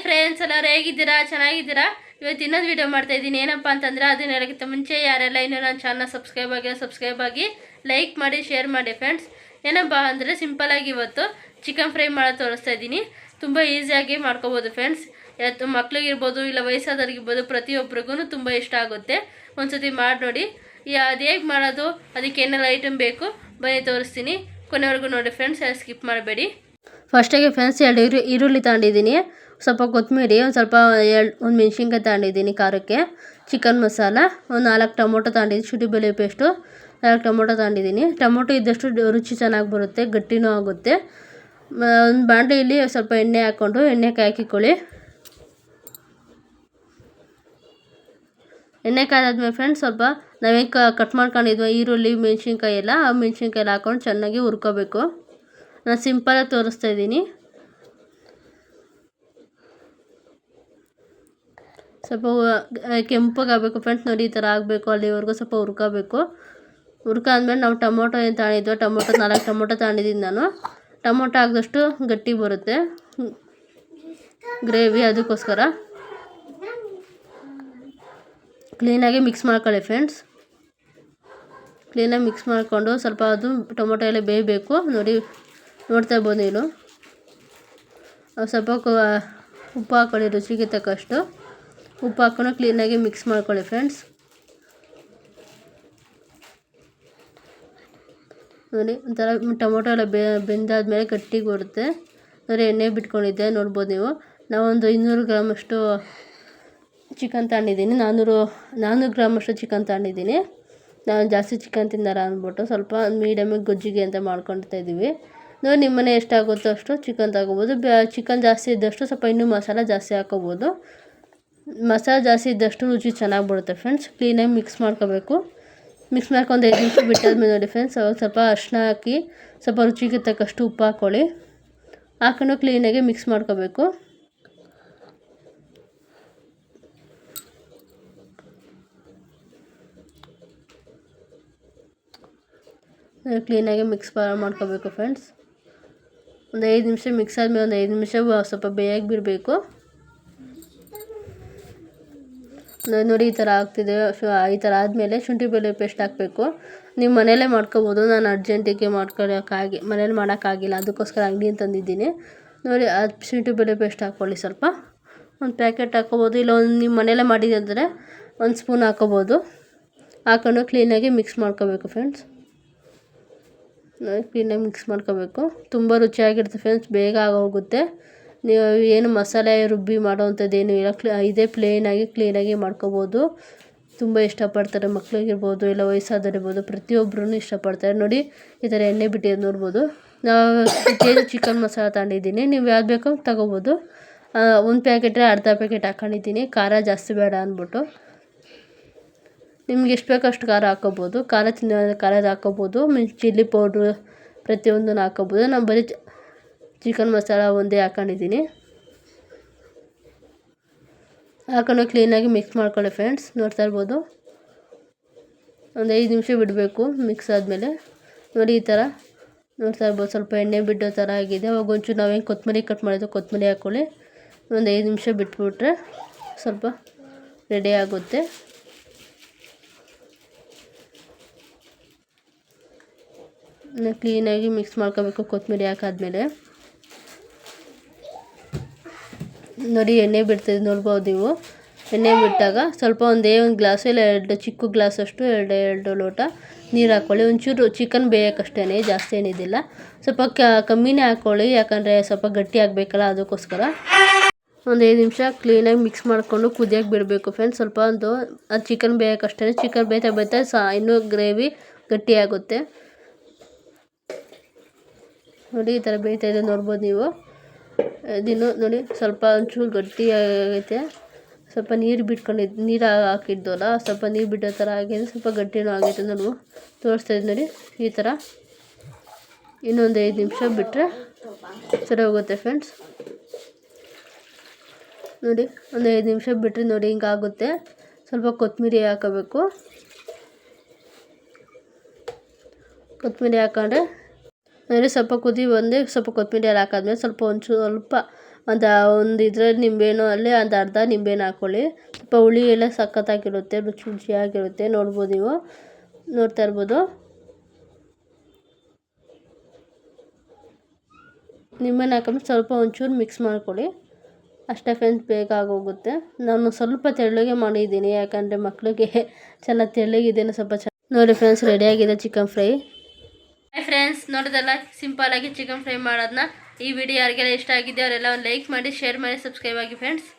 Friends, ಎಲ್ಲರೂ ಹೇಗಿದ್ದೀರಾ? ಚೆನ್ನಾಗಿದ್ದೀರಾ? ಇವತ್ತು ಇನ್ನೊಂದು ವಿಡಿಯೋ ಮಾಡ್ತಾ ಇದ್ದೀನಿ. ಏನಪ್ಪ ಅಂತಂದರೆ, ಅದನ್ನ ಹೇಳೋಕ್ಕಿಂತ ಮುಂಚೆ ಯಾರೆಲ್ಲ ಇನ್ನೂ ನನ್ನ ಚಾನಲ್ ಸಬ್ಸ್ಕ್ರೈಬ್ ಆಗಿ ಲೈಕ್ ಮಾಡಿ, ಶೇರ್ ಮಾಡಿ ಫ್ರೆಂಡ್ಸ್. ಏನಪ್ಪ ಅಂದರೆ, ಸಿಂಪಲಾಗಿ ಇವತ್ತು ಚಿಕನ್ ಫ್ರೈ ಮಾಡೋದು ತೋರಿಸ್ತಾ ಇದ್ದೀನಿ. ತುಂಬ ಈಸಿಯಾಗಿ ಮಾಡ್ಕೋಬೋದು ಫ್ರೆಂಡ್ಸ್. ಇವತ್ತು ಮಕ್ಳಿಗಿರ್ಬೋದು, ಇಲ್ಲ ವಯಸ್ಸಾದವ್ರಿಗಿರ್ಬೋದು, ಪ್ರತಿಯೊಬ್ಬರಿಗೂ ತುಂಬ ಇಷ್ಟ ಆಗುತ್ತೆ. ಒಂದ್ಸತಿ ಮಾಡಿ ನೋಡಿ. ಅದು ಹೇಗೆ ಮಾಡೋದು, ಅದಕ್ಕೆ ಏನೆಲ್ಲ ಐಟಮ್ ಬೇಕು ಬನ್ನಿ ತೋರಿಸ್ತೀನಿ. ಕೊನೆವರೆಗೂ ನೋಡಿ ಫ್ರೆಂಡ್ಸ್, ಸ್ಕಿಪ್ ಮಾಡಬೇಡಿ. ಫಸ್ಟಿಗೆ ಫ್ರೆಂಡ್ಸ್ 2 ಈರುಳ್ಳಿ ತಗೊಂಡಿದ್ದೀನಿ, ಸ್ವಲ್ಪ ಕೊತ್ತಂಬರಿ, ಒಂದು ಮೆಣಸಿನ್ಕಾಯಿ ತಗೊಂಡಿದ್ದೀನಿ ಖಾರಕ್ಕೆ, ಚಿಕನ್ ಮಸಾಲ, ಒಂದು 4 ಟೊಮೊಟೊ ತಗೊಂಡಿದ್ದೀನಿ, ಶುಂಠಿ ಬೆಳ್ಳುಳ್ಳಿ ಪೇಸ್ಟು 4 ಟೊಮೊಟೊ ತಗೊಂಡಿದ್ದೀನಿ. ಟೊಮೊಟೊ ಇದ್ದಷ್ಟು ರುಚಿ ಚೆನ್ನಾಗಿ ಬರುತ್ತೆ, ಗಟ್ಟಿನೂ ಆಗುತ್ತೆ. ಒಂದು ಬಾಣಲೆಯಲ್ಲಿ ಸ್ವಲ್ಪ ಎಣ್ಣೆ ಹಾಕ್ಕೊಂಡು ಎಣ್ಣೆ ಹಾಕಿಕೊಳ್ಳಿ. ಎಣ್ಣೆ ಕಾಯ್ದಾದ್ಮೇಲೆ ಫ್ರೆಂಡ್ಸ್, ಸ್ವಲ್ಪ ನಾವೇನು ಕಟ್ ಮಾಡ್ಕೊಂಡಿದ್ವಿ ಈರುಳ್ಳಿ ಮೆಣಸಿನ್ಕಾಯಿ ಎಲ್ಲ, ಆ ಮೆಣಸಿನ್ಕಾಯಿ ಹಾಕ್ಕೊಂಡು ಚೆನ್ನಾಗಿ ಹುರ್ಕೋಬೇಕು. ನಾನು ಸಿಂಪಲಾಗಿ ತೋರಿಸ್ತಾ ಇದ್ದೀನಿ. ಸ್ವಲ್ಪ ಕೆಂಪಗಾಗಬೇಕು ಫ್ರೆಂಡ್ಸ್, ನೋಡಿ ಈ ಥರ ಆಗಬೇಕು. ಅಲ್ಲಿವರೆಗೂ ಸ್ವಲ್ಪ ಹುರ್ಕೋಬೇಕು. ಹುರ್ಕಾದ್ಮೇಲೆ ನಾವು ಟೊಮೊಟೊ ಏನು ತಗೊಂಡಿದ್ವಿ, 4 ಟೊಮೊಟೊ ತಗೊಂಡಿದ್ದೀನಿ ನಾನು. ಟೊಮೊಟೊ ಹಾಕಿದಷ್ಟು ಗಟ್ಟಿ ಬರುತ್ತೆ ಗ್ರೇವಿ, ಅದಕ್ಕೋಸ್ಕರ ಕ್ಲೀನಾಗಿ ಮಿಕ್ಸ್ ಮಾಡ್ಕೊಳ್ಳಿ ಫ್ರೆಂಡ್ಸ್. ಕ್ಲೀನಾಗಿ ಮಿಕ್ಸ್ ಮಾಡಿಕೊಂಡು ಸ್ವಲ್ಪ ಅದು ಟೊಮೊಟೊ ಎಲ್ಲ ಬೇಯಬೇಕು. ನೋಡ್ತಾ ಇರ್ಬೋದು ನೀವು. ಸ್ವಲ್ಪ ಉಪ್ಪು ಹಾಕ್ಕೊಳ್ಳಿ, ರುಚಿಗೆ ತಕ್ಕಷ್ಟು ಉಪ್ಪು ಹಾಕ್ಕೊಂಡು ಕ್ಲೀನಾಗಿ ಮಿಕ್ಸ್ ಮಾಡ್ಕೊಳ್ಳಿ ಫ್ರೆಂಡ್ಸ್. ನೋಡಿ, ಒಂಥರ ಟೊಮೊಟೊ ಎಲ್ಲ ಬೆಂದಾದ್ಮೇಲೆ ಗಟ್ಟಿಗೆ ಬರುತ್ತೆ. ಎಣ್ಣೆ ಬಿಟ್ಕೊಂಡಿದ್ದೆ ನೋಡ್ಬೋದು ನೀವು. ನಾವೊಂದು 200 ಗ್ರಾಮಷ್ಟು ಚಿಕನ್ ತಗೊಂಡಿದ್ದೀನಿ, 400 ಗ್ರಾಮಷ್ಟು ಚಿಕನ್ ತಗೊಂಡಿದ್ದೀನಿ. ನಾನು ಜಾಸ್ತಿ ಚಿಕನ್ ತಿಂದಾರ ಅಂದ್ಬಿಟ್ಟು ಸ್ವಲ್ಪ ಮೀಡಿಯಮಾಗಿ ಗೊಜ್ಜಿಗೆ ಅಂತ ಮಾಡ್ಕೊಳ್ತಾ ಇದ್ದೀವಿ. ನೋಡಿ, ನಿಮ್ಮ ಮನೆ ಎಷ್ಟಾಗುತ್ತೋ ಅಷ್ಟು ಚಿಕನ್ ತಗೋಬೋದು. ಚಿಕನ್ ಜಾಸ್ತಿ ಇದ್ದಷ್ಟು ಸ್ವಲ್ಪ ಇನ್ನೂ ಮಸಾಲ ಜಾಸ್ತಿ ಹಾಕೋಬೋದು. ಮಸಾಲ ಜಾಸ್ತಿ ಇದ್ದಷ್ಟು ರುಚಿ ಚೆನ್ನಾಗಿ ಬರುತ್ತೆ ಫ್ರೆಂಡ್ಸ್. ಕ್ಲೀನಾಗಿ ಮಿಕ್ಸ್ ಮಾಡ್ಕೋಬೇಕು. ಮಿಕ್ಸ್ ಮಾಡ್ಕೊಂಡು 5 ನಿಮಿಷ ಬಿಟ್ಟಾದ್ಮೇಲೆ ನೋಡಿ ಫ್ರೆಂಡ್ಸ್, ಸ್ವಲ್ಪ ಅರಿಶಿನ ಹಾಕಿ ಸ್ವಲ್ಪ ರುಚಿಗೆ ತಕ್ಕಷ್ಟು ಉಪ್ಪು ಹಾಕ್ಕೊಳ್ಳಿ. ಹಾಕೊಂಡು ಕ್ಲೀನಾಗಿ ಮಿಕ್ಸ್ ಮಾಡ್ಕೋಬೇಕು. ಕ್ಲೀನಾಗಿ ಮಿಕ್ಸ್ ಮಾಡ್ಕೋಬೇಕು ಫ್ರೆಂಡ್ಸ್. ಒಂದು 5 ನಿಮಿಷ ಮಿಕ್ಸ್ ಆದಮೇಲೆ ಒಂದು 5 ನಿಮಿಷ ಸ್ವಲ್ಪ ಬೇಯಕ್ಕೆ ಬಿಡಬೇಕು. ನೋಡಿ, ಈ ಥರ ಆಗ್ತಿದೆ. ಈ ಥರ ಆದಮೇಲೆ ಶುಂಠಿ ಬೆಳ್ಳುಳ್ಳಿ ಪೇಸ್ಟ್ ಹಾಕಬೇಕು. ನೀವು ಮನೆಯಲ್ಲೇ ಮಾಡ್ಕೋಬೋದು. ನಾನು ಅರ್ಜೆಂಟಿಗೆ ಮನೇಲಿ ಮಾಡೋಕ್ಕಾಗಿಲ್ಲ, ಅದಕ್ಕೋಸ್ಕರ ಅಂಗಡಿಯಿಂದ ತಂದಿದ್ದೀನಿ. ನೋಡಿ, ಅದು ಶುಂಠಿ ಬೆಳ್ಳುಳ್ಳಿ ಪೇಸ್ಟ್ ಹಾಕ್ಕೊಳ್ಳಿ. ಸ್ವಲ್ಪ ಒಂದು ಪ್ಯಾಕೆಟ್ ಹಾಕ್ಕೋಬೋದು, ಇಲ್ಲ ನೀವು ಮನೆಯಲ್ಲೇ ಮಾಡಿದ್ರೆ 1 ಸ್ಪೂನ್ ಹಾಕ್ಕೋಬೋದು. ಹಾಕೊಂಡು ಕ್ಲೀನಾಗಿ ಮಿಕ್ಸ್ ಮಾಡ್ಕೋಬೇಕು ಫ್ರೆಂಡ್ಸ್. ಕ್ಲೀನಾಗಿ ಮಿಕ್ಸ್ ಮಾಡ್ಕೋಬೇಕು. ತುಂಬ ರುಚಿಯಾಗಿರುತ್ತೆ ಫ್ರೆಂಡ್ಸ್, ಬೇಗ ಆಗೋಗುತ್ತೆ. ನೀವು ಏನು ಮಸಾಲೆ ರುಬ್ಬಿ ಮಾಡೋವಂಥದ್ದೇನು ಇಲ್ಲ, ಇದೇ ಪ್ಲೇನಾಗಿ ಕ್ಲೀನಾಗಿ ಮಾಡ್ಕೋಬೋದು. ತುಂಬ ಇಷ್ಟಪಡ್ತಾರೆ, ಮಕ್ಳಿಗಿರ್ಬೋದು ಇಲ್ಲ ವಯಸ್ಸಾದವ್ರಿರ್ಬೋದು, ಪ್ರತಿಯೊಬ್ಬರೂ ಇಷ್ಟಪಡ್ತಾರೆ. ನೋಡಿ, ಈ ಥರ ಎಣ್ಣೆ ಬಿಟ್ಟಿದ್ದು ನೋಡ್ಬೋದು. ನಾವು ಚಿಕನ್ ಮಸಾಲ ತಗೊಂಡಿದ್ದೀನಿ, ನೀವು ಯಾವ್ದು ಬೇಕೋ ತಗೋಬೋದು. 1 ಪ್ಯಾಕೆಟ್ರೆ ಅರ್ಧ ಪ್ಯಾಕೆಟ್ ಹಾಕ್ಕೊಂಡಿದ್ದೀನಿ, ಖಾರ ಜಾಸ್ತಿ ಬೇಡ ಅಂದ್ಬಿಟ್ಟು. ನಿಮ್ಗೆ ಎಷ್ಟು ಬೇಕೋ ಅಷ್ಟು ಖಾರ ಹಾಕ್ಕೋಬೋದು. ಖಾರ ತಿನ್ನೋದು ಖಾರದ ಹಾಕ್ಕೋಬೋದು. ಚಿಲ್ಲಿ ಪೌಡ್ರು ಪ್ರತಿಯೊಂದನ್ನು ಹಾಕ್ಕೋಬೋದು. ನಾನು ಬರೀ ಚಿಕನ್ ಮಸಾಲ ಒಂದೇ ಹಾಕ್ಕೊಂಡಿದ್ದೀನಿ. ಹಾಕೊಂಡು ಕ್ಲೀನಾಗಿ ಮಿಕ್ಸ್ ಮಾಡ್ಕೊಳ್ಳಿ ಫ್ರೆಂಡ್ಸ್. ನೋಡ್ತಾ ಇರ್ಬೋದು, ಒಂದು 5 ನಿಮಿಷ ಬಿಡಬೇಕು. ಮಿಕ್ಸ್ ಆದಮೇಲೆ ನೋಡಿ, ಈ ಥರ ನೋಡ್ತಾ ಇರ್ಬೋದು, ಸ್ವಲ್ಪ ಎಣ್ಣೆ ಬಿಡೋ ಥರ ಆಗಿದೆ. ಅವಾಗ ಒಂಚೂರು ನಾವೇನು ಕೊತ್ತಂಬರಿ ಕಟ್ ಮಾಡಿದ್ದು ಕೊತ್ತಂಬರಿ ಹಾಕ್ಕೊಳ್ಳಿ. ಒಂದು 5 ನಿಮಿಷ ಬಿಟ್ಬಿಟ್ರೆ ಸ್ವಲ್ಪ ರೆಡಿ ಆಗುತ್ತೆ. ಕ್ಲೀನಾಗಿ ಮಿಕ್ಸ್ ಮಾಡ್ಕೋಬೇಕು ಕೊತ್ತಂಬರಿ ಹಾಕಾದ್ಮೇಲೆ. ನೋಡಿ, ಎಣ್ಣೆ ಬಿಡ್ತಿದ್ದು ನೋಡ್ಬೋದು ನೀವು. ಎಣ್ಣೆ ಬಿಟ್ಟಾಗ ಸ್ವಲ್ಪ ಒಂದು ಗ್ಲಾಸು ಇಲ್ಲ 2 ಚಿಕ್ಕ ಗ್ಲಾಸಷ್ಟು 2 ಲೋಟ ನೀರು ಹಾಕ್ಕೊಳ್ಳಿ. ಒಂಚೂರು ಚಿಕನ್ ಬೇಯೋಕ್ಕಷ್ಟೇ, ಜಾಸ್ತಿ ಏನಿದಿಲ್ಲ. ಸ್ವಲ್ಪ ಕಮ್ಮಿನೇ ಹಾಕ್ಕೊಳ್ಳಿ, ಯಾಕಂದರೆ ಸ್ವಲ್ಪ ಗಟ್ಟಿ ಆಗಬೇಕಲ್ಲ, ಅದಕ್ಕೋಸ್ಕರ. ಒಂದು 5 ನಿಮಿಷ ಕ್ಲೀನಾಗಿ ಮಿಕ್ಸ್ ಮಾಡಿಕೊಂಡು ಕುದಿಯೋಕ್ಕೆ ಬಿಡಬೇಕು ಫ್ರೆಂಡ್ಸ್. ಸ್ವಲ್ಪ ಅದು ಚಿಕನ್ ಬೇಯೋಕ್ಕಷ್ಟೇ. ಚಿಕನ್ ಬೇಯ್ತಾ ಇನ್ನೂ ಗ್ರೇವಿ ಗಟ್ಟಿಯಾಗುತ್ತೆ. ನೋಡಿ, ಈ ಥರ ಬೇಯ್ತಾ ಇದೆ ನೋಡ್ಬೋದು ನೀವು. ಇದನ್ನು ನೋಡಿ, ಸ್ವಲ್ಪ ಒಂಚೂರು ಗಟ್ಟಿ ಆಗೈತೆ. ಸ್ವಲ್ಪ ನೀರು ಹಾಕಿದ್ದಲ್ಲ, ಸ್ವಲ್ಪ ನೀರು ಬಿಡೋ ಥರ ಆಗಿದೆ. ಸ್ವಲ್ಪ ಗಟ್ಟಿನೂ ಆಗೈತೆ ನೋಡಿ, ತೋರಿಸ್ತಾ ಇದ್ದು ನೋಡಿ. ಈ ಥರ ಇನ್ನೊಂದು 5 ನಿಮಿಷ ಬಿಟ್ಟರೆ ಸರಿ ಹೋಗುತ್ತೆ ಫ್ರೆಂಡ್ಸ್. ನೋಡಿ, ಒಂದು 5 ನಿಮಿಷ ಬಿಟ್ಟರೆ ನೋಡಿ ಹಿಂಗಾಗುತ್ತೆ. ಸ್ವಲ್ಪ ಕೊತ್ತಂಬರಿ ಹಾಕೋಬೇಕು. ಕೊತ್ತಂಬರಿ ಹಾಕೊಂಡ್ರೆ ಅಂದರೆ ಸ್ವಲ್ಪ ಕುದಿ ಬಂದು ಸ್ವಲ್ಪ ಕೊತ್ತಂಬರಿ ಎಲ್ಲ ಹಾಕಾದ್ಮೇಲೆ ಸ್ವಲ್ಪ ಒಂದು ಇದ್ರಲ್ಲಿ ನಿಂಬೆಹಣ್ಣು ಅಲ್ಲಿ ಒಂದು ಅರ್ಧ ನಿಂಬೆಹಣ್ಣು ಹಾಕ್ಕೊಳ್ಳಿ. ಸ್ವಲ್ಪ ಹುಳಿ ಎಲ್ಲ ಸಖತ್ತಾಗಿರುತ್ತೆ, ರುಚಿ ರುಚಿಯಾಗಿರುತ್ತೆ. ನೋಡ್ಬೋದು, ನೀವು ನೋಡ್ತಾ ಇರ್ಬೋದು. ನಿಂಬೆಹಣ್ಣು ಹಾಕೊಂಡ್ಬಿಟ್ಟು ಸ್ವಲ್ಪ ಒಂಚೂರು ಮಿಕ್ಸ್ ಮಾಡ್ಕೊಳ್ಳಿ. ಅಷ್ಟೇ ಫ್ರೆಂಡ್ಸ್, ಬೇಗ ಆಗೋಗುತ್ತೆ. ನಾನು ಸ್ವಲ್ಪ ತೆಳ್ಳಗೆ ಮಾಡಿದ್ದೀನಿ, ಯಾಕಂದರೆ ಮಕ್ಕಳಿಗೆ ಚೆನ್ನಾಗಿ ತೆಳ್ಳಗಿದ್ದೇನೆ ಸ್ವಲ್ಪ ನೋಡಿ ಫ್ರೆಂಡ್ಸ್, ರೆಡಿಯಾಗಿದೆ ಚಿಕನ್ ಫ್ರೈ. ಹಾಯ್ ಫ್ರೆಂಡ್ಸ್, ನೋಡೋದಲ್ಲ ಸಿಂಪಲ್ಲಾಗಿ ಚಿಕನ್ ಫ್ರೈ ಮಾಡೋದನ್ನ. ಈ ವಿಡಿಯೋ ಯಾರಿಗೆಲ್ಲ ಇಷ್ಟ ಆಗಿದೆ ಅವರೆಲ್ಲ ಒಂದು ಲೈಕ್ ಮಾಡಿ, ಶೇರ್ ಮಾಡಿ, ಸಬ್ಸ್ಕ್ರೈಬ್ ಆಗಿ ಫ್ರೆಂಡ್ಸ್.